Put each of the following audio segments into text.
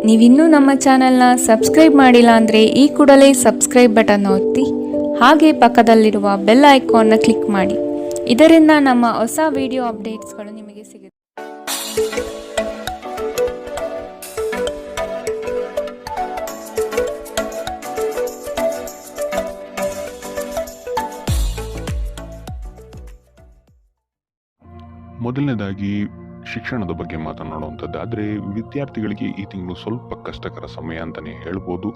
ನೀವಿನ್ನೂ ನಮ್ಮ ಚಾನೆಲ್ನ ಸಬ್ಸ್ಕ್ರೈಬ್ ಮಾಡಿಲ್ಲ ಅಂದರೆ ಈ ಕೂಡಲೇ ಸಬ್ಸ್ಕ್ರೈಬ್ ಬಟನ್ ಒತ್ತಿ ಹಾಗೆ ಪಕ್ಕದಲ್ಲಿರುವ ಬೆಲ್ ಐಕಾನ್ನ ಕ್ಲಿಕ್ ಮಾಡಿ. ಇದರಿಂದ ನಮ್ಮ ಹೊಸ ವಿಡಿಯೋ ಅಪ್ಡೇಟ್ಸ್ಗಳು ನಿಮಗೆ ಸಿಗುತ್ತೆ. ಮೊದಲನೇದಾಗಿ ಶಿಕ್ಷಣದ ಬಗ್ಗೆ ಮಾತನಾಡುವಂಥದ್ದಾದರೆ ವಿದ್ಯಾರ್ಥಿಗಳಿಗೆ ಈ ತಿಂಗಳು ಸ್ವಲ್ಪ ಕಷ್ಟಕರ ಸಮಯ ಅಂತಲೇ ಹೇಳ್ಬೋದು.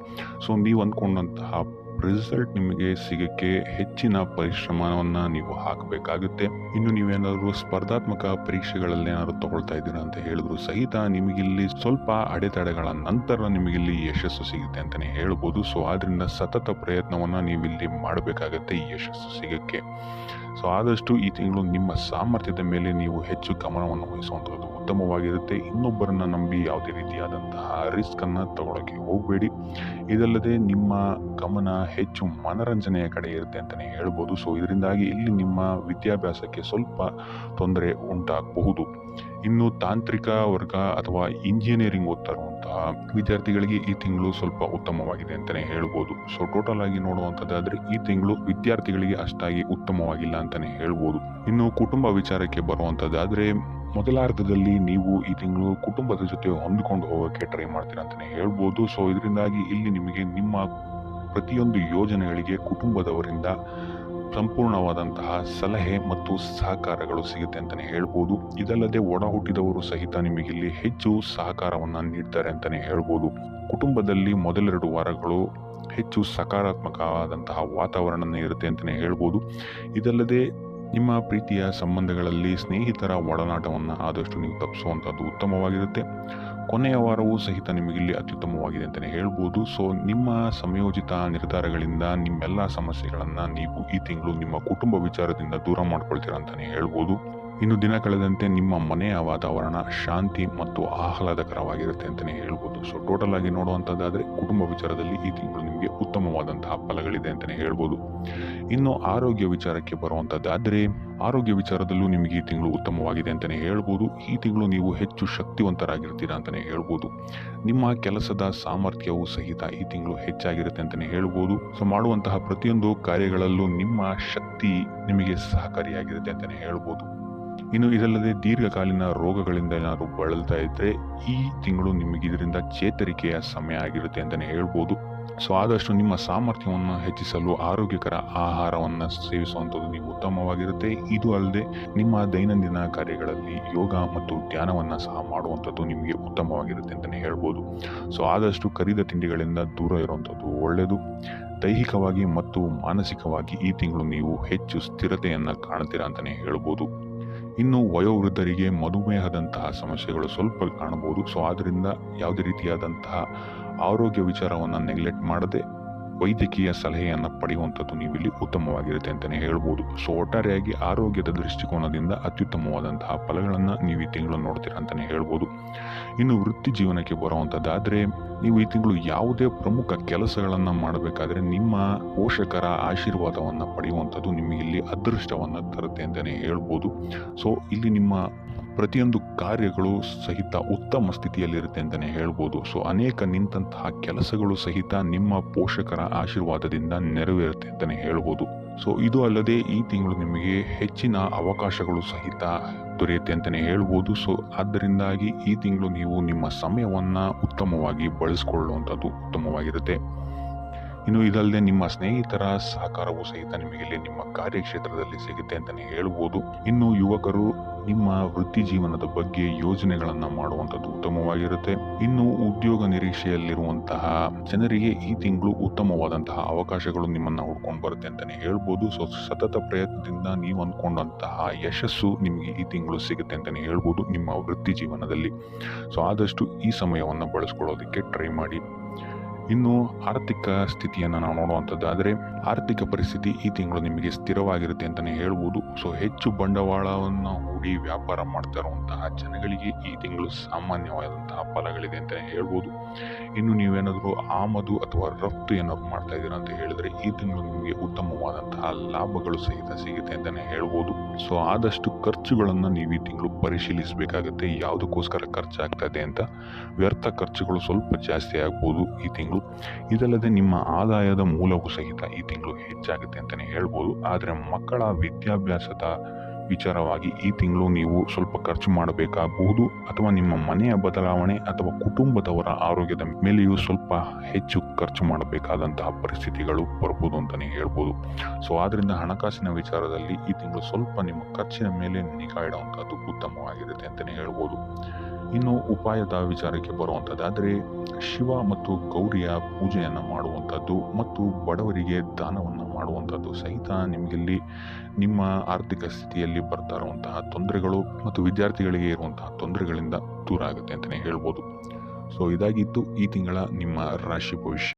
ಸೊ ನೀವು ಅಂದ್ಕೊಂಡಂತಹ ರಿಸಲ್ಟ್ ನಿಮಗೆ ಸಿಗೋಕ್ಕೆ ಹೆಚ್ಚಿನ ಪರಿಶ್ರಮವನ್ನು ನೀವು ಹಾಕಬೇಕಾಗುತ್ತೆ. ಇನ್ನು ನೀವೇನಾದರೂ ಸ್ಪರ್ಧಾತ್ಮಕ ಪರೀಕ್ಷೆಗಳಲ್ಲಿ ಏನಾದರೂ ತಗೊಳ್ತಾ ಇದ್ದೀರಾ ಅಂತ ಹೇಳಿದ್ರು ಸಹಿತ ನಿಮಗಿಲ್ಲಿ ಸ್ವಲ್ಪ ಅಡೆತಡೆಗಳ ನಂತರ ನಿಮಗಿಲ್ಲಿ ಯಶಸ್ಸು ಸಿಗುತ್ತೆ ಅಂತಲೇ ಹೇಳ್ಬೋದು. ಸೊ ಆದ್ದರಿಂದ ಸತತ ಪ್ರಯತ್ನವನ್ನು ನೀವಿಲ್ಲಿ ಮಾಡಬೇಕಾಗತ್ತೆ ಈ ಯಶಸ್ಸು ಸಿಗೋಕ್ಕೆ. ಸೊ ಆದಷ್ಟು ಈ ತಿಂಗಳು ನಿಮ್ಮ ಸಾಮರ್ಥ್ಯದ ಮೇಲೆ ನೀವು ಹೆಚ್ಚು ಗಮನವನ್ನು ವಹಿಸುವಂಥದ್ದು ಉತ್ತಮವಾಗಿರುತ್ತೆ. ಇನ್ನೊಬ್ಬರನ್ನ ನಂಬಿ ಯಾವುದೇ ರೀತಿಯಾದಂತಹ ರಿಸ್ಕನ್ನು ತಗೊಳ್ಳೋಕ್ಕೆ ಹೋಗಬೇಡಿ. ಇದಲ್ಲದೆ ನಿಮ್ಮ ಗಮನ ಹೆಚ್ಚು ಮನರಂಜನೆಯ ಕಡೆ ಇರುತ್ತೆ ಅಂತಲೇ ಹೇಳ್ಬೋದು. ಸೊ ಇದರಿಂದಾಗಿ ಇಲ್ಲಿ ನಿಮ್ಮ ವಿದ್ಯಾಭ್ಯಾಸಕ್ಕೆ ಸ್ವಲ್ಪ ತೊಂದರೆ ಉಂಟಾಗಬಹುದು. ಇನ್ನು ತಾಂತ್ರಿಕ ವರ್ಗ ಅಥವಾ ಇಂಜಿನಿಯರಿಂಗ್ ಓದ್ತಾ ಇರುವಂತಹ ವಿದ್ಯಾರ್ಥಿಗಳಿಗೆ ಈ ತಿಂಗಳು ಸ್ವಲ್ಪ ಉತ್ತಮವಾಗಿದೆ ಅಂತಲೇ ಹೇಳ್ಬೋದು. ಸೊ ಟೋಟಲ್ ಆಗಿ ನೋಡುವಂಥದ್ದಾದರೆ ಈ ತಿಂಗಳು ವಿದ್ಯಾರ್ಥಿಗಳಿಗೆ ಅಷ್ಟಾಗಿ ಉತ್ತಮವಾಗಿಲ್ಲ ಅಂತಲೇ ಹೇಳ್ಬೋದು. ಇನ್ನು ಕುಟುಂಬ ವಿಚಾರಕ್ಕೆ ಬರುವಂಥದ್ದಾದರೆ ಮೊದಲಾರ್ಧದಲ್ಲಿ ನೀವು ಈ ತಿಂಗಳು ಕುಟುಂಬದ ಜೊತೆ ಹೊಂದಿಕೊಂಡು ಹೋಗೋಕ್ಕೆ ಟ್ರೈ ಮಾಡ್ತೀರಾ ಅಂತಲೇ ಹೇಳ್ಬೋದು. ಸೊ ಇದರಿಂದಾಗಿ ಇಲ್ಲಿ ನಿಮಗೆ ನಿಮ್ಮ ಪ್ರತಿಯೊಂದು ಯೋಜನೆಗಳಿಗೆ ಕುಟುಂಬದವರಿಂದ ಸಂಪೂರ್ಣವಾದಂತಹ ಸಲಹೆ ಮತ್ತು ಸಹಕಾರಗಳು ಸಿಗುತ್ತೆ ಅಂತಲೇ ಹೇಳ್ಬೋದು. ಇದಲ್ಲದೆ ಒಡ ಹುಟ್ಟಿದವರು ಸಹಿತ ನಿಮಗಿಲ್ಲಿ ಹೆಚ್ಚು ಸಹಕಾರವನ್ನು ನೀಡ್ತಾರೆ ಅಂತಲೇ ಹೇಳ್ಬೋದು. ಕುಟುಂಬದಲ್ಲಿ ಮೊದಲೆರಡು ವಾರಗಳು ಹೆಚ್ಚು ಸಕಾರಾತ್ಮಕವಾದಂತಹ ವಾತಾವರಣನೇ ಇರುತ್ತೆ ಅಂತಲೇ ಹೇಳ್ಬೋದು. ಇದಲ್ಲದೆ ನಿಮ್ಮ ಪ್ರೀತಿಯ ಸಂಬಂಧಗಳಲ್ಲಿ ಸ್ನೇಹಿತರ ಒಡನಾಟವನ್ನು ಆದಷ್ಟು ನೀವು ತಪ್ಪಿಸುವಂಥದ್ದು ಉತ್ತಮವಾಗಿರುತ್ತೆ. ಕೊನೆಯ ವಾರವೂ ಸಹಿತ ನಿಮಗಿಲ್ಲಿ ಅತ್ಯುತ್ತಮವಾಗಿದೆ ಅಂತಲೇ ಹೇಳ್ಬೋದು. ಸೊ ನಿಮ್ಮ ಸಮಯೋಚಿತ ನಿರ್ಧಾರಗಳಿಂದ ನಿಮ್ಮೆಲ್ಲ ಸಮಸ್ಯೆಗಳನ್ನು ನೀವು ಈ ತಿಂಗಳು ನಿಮ್ಮ ಕುಟುಂಬ ವಿಚಾರದಿಂದ ದೂರ ಮಾಡ್ಕೊಳ್ತೀರಾ ಅಂತಲೇ ಹೇಳ್ಬೋದು. ಇನ್ನು ದಿನ ಕಳೆದಂತೆ ನಿಮ್ಮ ಮನೆಯ ವಾತಾವರಣ ಶಾಂತಿ ಮತ್ತು ಆಹ್ಲಾದಕರವಾಗಿರುತ್ತೆ ಅಂತಲೇ ಹೇಳ್ಬೋದು. ಸೊ ಟೋಟಲ್ ಆಗಿ ನೋಡುವಂಥದ್ದಾದರೆ ಕುಟುಂಬ ವಿಚಾರದಲ್ಲಿ ಈ ತಿಂಗಳು ನಿಮಗೆ ಉತ್ತಮವಾದಂತಹ ಫಲಗಳಿದೆ ಅಂತಲೇ ಹೇಳ್ಬೋದು. ಇನ್ನು ಆರೋಗ್ಯ ವಿಚಾರಕ್ಕೆ ಬರುವಂಥದ್ದಾದರೆ ಆರೋಗ್ಯ ವಿಚಾರದಲ್ಲೂ ನಿಮಗೆ ಈ ತಿಂಗಳು ಉತ್ತಮವಾಗಿದೆ ಅಂತಲೇ ಹೇಳ್ಬೋದು. ಈ ತಿಂಗಳು ನೀವು ಹೆಚ್ಚು ಶಕ್ತಿವಂತರಾಗಿರ್ತೀರಾ ಅಂತಲೇ ಹೇಳ್ಬೋದು. ನಿಮ್ಮ ಕೆಲಸದ ಸಾಮರ್ಥ್ಯವೂ ಸಹಿತ ಈ ತಿಂಗಳು ಹೆಚ್ಚಾಗಿರುತ್ತೆ ಅಂತಲೇ ಹೇಳ್ಬೋದು. ಸೊ ಮಾಡುವಂತಹ ಪ್ರತಿಯೊಂದು ಕಾರ್ಯಗಳಲ್ಲೂ ನಿಮ್ಮ ಶಕ್ತಿ ನಿಮಗೆ ಸಹಕಾರಿಯಾಗಿರುತ್ತೆ ಅಂತಲೇ ಹೇಳ್ಬೋದು. ಇನ್ನು ಇದಲ್ಲದೆ ದೀರ್ಘಕಾಲೀನ ರೋಗಗಳಿಂದ ಏನಾದರೂ ಬಳಲ್ತಾ ಇದ್ದರೆ ಈ ತಿಂಗಳು ನಿಮಗೆ ಇದರಿಂದ ಚೇತರಿಕೆಯ ಸಮಯ ಆಗಿರುತ್ತೆ ಅಂತಲೇ ಹೇಳ್ಬೋದು. ಸೊ ಆದಷ್ಟು ನಿಮ್ಮ ಸಾಮರ್ಥ್ಯವನ್ನು ಹೆಚ್ಚಿಸಲು ಆರೋಗ್ಯಕರ ಆಹಾರವನ್ನು ಸೇವಿಸುವಂಥದ್ದು ನೀವು ಉತ್ತಮವಾಗಿರುತ್ತೆ. ಇದು ಅಲ್ಲದೆ ನಿಮ್ಮ ದೈನಂದಿನ ಕಾರ್ಯಗಳಲ್ಲಿ ಯೋಗ ಮತ್ತು ಧ್ಯಾನವನ್ನು ಸಹ ಮಾಡುವಂಥದ್ದು ನಿಮಗೆ ಉತ್ತಮವಾಗಿರುತ್ತೆ ಅಂತಲೇ ಹೇಳ್ಬೋದು. ಸೊ ಆದಷ್ಟು ಕರಿದ ತಿಂಡಿಗಳಿಂದ ದೂರ ಇರುವಂಥದ್ದು ಒಳ್ಳೆಯದು. ದೈಹಿಕವಾಗಿ ಮತ್ತು ಮಾನಸಿಕವಾಗಿ ಈ ತಿಂಗಳು ನೀವು ಹೆಚ್ಚು ಸ್ಥಿರತೆಯನ್ನು ಕಾಣ್ತೀರಾ ಅಂತಲೇ ಹೇಳ್ಬೋದು. ಇನ್ನು ವಯೋವೃದ್ಧರಿಗೆ ಮಧುಮೇಹದಂತಹ ಸಮಸ್ಯೆಗಳು ಸ್ವಲ್ಪ ಕಾಣಬಹುದು. ಸೊ ಆದ್ದರಿಂದ ಯಾವುದೇ ರೀತಿಯಾದಂತಹ ಆರೋಗ್ಯ ವಿಚಾರವನ್ನು ನೆಗ್ಲೆಕ್ಟ್ ಮಾಡದೆ ವೈದ್ಯಕೀಯ ಸಲಹೆಯನ್ನು ಪಡೆಯುವಂಥದ್ದು ನೀವಿಲ್ಲಿ ಉತ್ತಮವಾಗಿರುತ್ತೆ ಅಂತಲೇ ಹೇಳ್ಬೋದು. ಸೊ ಒಟ್ಟಾರೆಯಾಗಿ ಆರೋಗ್ಯದ ದೃಷ್ಟಿಕೋನದಿಂದ ಅತ್ಯುತ್ತಮವಾದಂತಹ ಫಲಗಳನ್ನು ನೀವು ಈ ತಿಂಗಳು ನೋಡ್ತೀರಾ ಅಂತಲೇ ಹೇಳ್ಬೋದು. ಇನ್ನು ವೃತ್ತಿ ಜೀವನಕ್ಕೆ ಬರುವಂಥದ್ದಾದರೆ ನೀವು ಈ ತಿಂಗಳು ಯಾವುದೇ ಪ್ರಮುಖ ಕೆಲಸಗಳನ್ನು ಮಾಡಬೇಕಾದ್ರೆ ನಿಮ್ಮ ಪೋಷಕರ ಆಶೀರ್ವಾದವನ್ನು ಪಡೆಯುವಂಥದ್ದು ನಿಮಗೆ ಇಲ್ಲಿ ಅದೃಷ್ಟವನ್ನು ತರುತ್ತೆ ಅಂತಲೇ ಹೇಳ್ಬೋದು. ಸೊ ಇಲ್ಲಿ ನಿಮ್ಮ ಪ್ರತಿಯೊಂದು ಕಾರ್ಯಗಳು ಸಹಿತ ಉತ್ತಮ ಸ್ಥಿತಿಯಲ್ಲಿರುತ್ತೆ ಅಂತಲೇ ಹೇಳ್ಬೋದು. ಸೊ ಅನೇಕ ನಿಂತಹ ಕೆಲಸಗಳು ಸಹಿತ ನಿಮ್ಮ ಪೋಷಕರ ಆಶೀರ್ವಾದದಿಂದ ನೆರವೇರುತ್ತೆ ಅಂತಲೇ ಹೇಳ್ಬೋದು. ಸೊ ಇದು ಅಲ್ಲದೆ ಈ ತಿಂಗಳು ನಿಮಗೆ ಹೆಚ್ಚಿನ ಅವಕಾಶಗಳು ಸಹಿತ ದೊರೆಯುತ್ತೆ ಅಂತಲೇ ಹೇಳ್ಬೋದು. ಸೊ ಆದ್ದರಿಂದಾಗಿ ಈ ತಿಂಗಳು ನೀವು ನಿಮ್ಮ ಸಮಯವನ್ನು ಉತ್ತಮವಾಗಿ ಬಳಸಿಕೊಳ್ಳುವಂಥದ್ದು ಉತ್ತಮವಾಗಿರುತ್ತೆ. ಇನ್ನು ಇದಲ್ಲದೆ ನಿಮ್ಮ ಸ್ನೇಹಿತರ ಸಹಕಾರವೂ ಸಹಿತ ನಿಮಗೆ ನಿಮ್ಮ ಕಾರ್ಯಕ್ಷೇತ್ರದಲ್ಲಿ ಸಿಗುತ್ತೆ ಅಂತಲೇ ಹೇಳ್ಬೋದು. ಇನ್ನು ಯುವಕರು ನಿಮ್ಮ ವೃತ್ತಿ ಜೀವನದ ಬಗ್ಗೆ ಯೋಜನೆಗಳನ್ನು ಮಾಡುವಂಥದ್ದು ಉತ್ತಮವಾಗಿರುತ್ತೆ. ಇನ್ನು ಉದ್ಯೋಗ ನಿರೀಕ್ಷೆಯಲ್ಲಿರುವಂತಹ ಜನರಿಗೆ ಈ ತಿಂಗಳು ಉತ್ತಮವಾದಂತಹ ಅವಕಾಶಗಳು ನಿಮ್ಮನ್ನು ಹುಡ್ಕೊಂಡು ಬರುತ್ತೆ ಅಂತಲೇ ಹೇಳ್ಬೋದು. ಸೊ ಸತತ ಪ್ರಯತ್ನದಿಂದ ನೀವು ಅಂದ್ಕೊಂಡಂತಹ ಯಶಸ್ಸು ನಿಮಗೆ ಈ ತಿಂಗಳು ಸಿಗುತ್ತೆ ಅಂತಲೇ ಹೇಳ್ಬೋದು ನಿಮ್ಮ ವೃತ್ತಿ ಜೀವನದಲ್ಲಿ. ಸೊ ಆದಷ್ಟು ಈ ಸಮಯವನ್ನು ಬಳಸ್ಕೊಳ್ಳೋದಕ್ಕೆ ಟ್ರೈ ಮಾಡಿ. ಇನ್ನು ಆರ್ಥಿಕ ಸ್ಥಿತಿಯನ್ನು ನಾವು ನೋಡುವಂಥದ್ದಾದರೆ ಆರ್ಥಿಕ ಪರಿಸ್ಥಿತಿ ಈ ತಿಂಗಳು ನಿಮಗೆ ಸ್ಥಿರವಾಗಿರುತ್ತೆ ಅಂತಲೇ ಹೇಳ್ಬೋದು. ಸೊ ಹೆಚ್ಚು ಬಂಡವಾಳವನ್ನು ಹೂಡಿ ವ್ಯಾಪಾರ ಮಾಡ್ತಾ ಇರುವಂತಹ ಜನಗಳಿಗೆ ಈ ತಿಂಗಳು ಸಾಮಾನ್ಯವಾದಂತಹ ಫಲಗಳಿದೆ ಅಂತಲೇ ಹೇಳ್ಬೋದು. ಇನ್ನು ನೀವೇನಾದರೂ ಆಮದು ಅಥವಾ ರಫ್ತು ಏನಾದ್ರು ಮಾಡ್ತಾ ಇದ್ದೀರಾ ಅಂತ ಹೇಳಿದ್ರೆ ಈ ತಿಂಗಳು ನಿಮಗೆ ಉತ್ತಮವಾದಂತಹ ಲಾಭಗಳು ಸಹಿತ ಸಿಗುತ್ತೆ ಅಂತಲೇ ಹೇಳ್ಬೋದು. ಸೊ ಆದಷ್ಟು ಖರ್ಚುಗಳನ್ನು ನೀವು ಈ ತಿಂಗಳು ಪರಿಶೀಲಿಸಬೇಕಾಗುತ್ತೆ. ಯಾವುದಕ್ಕೋಸ್ಕರ ಖರ್ಚಾಗ್ತಾ ಇದೆ ಅಂತ. ವ್ಯರ್ಥ ಖರ್ಚುಗಳು ಸ್ವಲ್ಪ ಜಾಸ್ತಿ ಆಗ್ಬೋದು ಈ ತಿಂಗಳು. ಇದಲ್ಲದೆ ನಿಮ್ಮ ಆದಾಯದ ಮೂಲವೂ ಸಹಿತ ಈ ತಿಂಗಳು ಹೆಚ್ಚಾಗುತ್ತೆ ಅಂತಲೇ ಹೇಳ್ಬೋದು. ಆದರೆ ಮಕ್ಕಳ ವಿದ್ಯಾಭ್ಯಾಸದ ವಿಚಾರವಾಗಿ ಈ ತಿಂಗಳು ನೀವು ಸ್ವಲ್ಪ ಖರ್ಚು ಮಾಡಬೇಕಾಗಬಹುದು, ಅಥವಾ ನಿಮ್ಮ ಮನೆಯ ಬದಲಾವಣೆ ಅಥವಾ ಕುಟುಂಬದವರ ಆರೋಗ್ಯದ ಮೇಲೆಯೂ ಸ್ವಲ್ಪ ಹೆಚ್ಚು ಖರ್ಚು ಮಾಡಬೇಕಾದಂತಹ ಪರಿಸ್ಥಿತಿಗಳು ಬರ್ಬೋದು ಅಂತಲೇ ಹೇಳ್ಬೋದು. ಸೊ ಆದ್ದರಿಂದ ಹಣಕಾಸಿನ ವಿಚಾರದಲ್ಲಿ ಈ ತಿಂಗಳು ಸ್ವಲ್ಪ ನಿಮ್ಮ ಖರ್ಚಿನ ಮೇಲೆ ನಿಗಾ ಇಡುವಂಥದ್ದು ಉತ್ತಮವಾಗಿರುತ್ತೆ ಅಂತಲೇ ಹೇಳ್ಬೋದು. ಇನ್ನು ಉಪಾಯದ ವಿಚಾರಕ್ಕೆ ಬರುವಂಥದ್ದಾದರೆ ಶಿವ ಮತ್ತು ಗೌರಿಯ ಪೂಜೆಯನ್ನು ಮಾಡುವಂಥದ್ದು ಮತ್ತು ಬಡವರಿಗೆ ದಾನವನ್ನು ಮಾಡುವಂಥದ್ದು ಸಹಿತ ನಿಮಗಿಲ್ಲಿ ನಿಮ್ಮ ಆರ್ಥಿಕ ಸ್ಥಿತಿಯಲ್ಲಿ ಬರ್ತಾ ಇರುವಂತಹ ತೊಂದರೆಗಳು ಮತ್ತು ವಿದ್ಯಾರ್ಥಿಗಳಿಗೆ ಇರುವಂತಹ ತೊಂದರೆಗಳಿಂದ ದೂರ ಆಗುತ್ತೆ ಅಂತಲೇ ಹೇಳ್ಬೋದು. ಸೊ ಇದಾಗಿತ್ತು ಈ ತಿಂಗಳ ನಿಮ್ಮ ರಾಶಿ ಭವಿಷ್ಯ.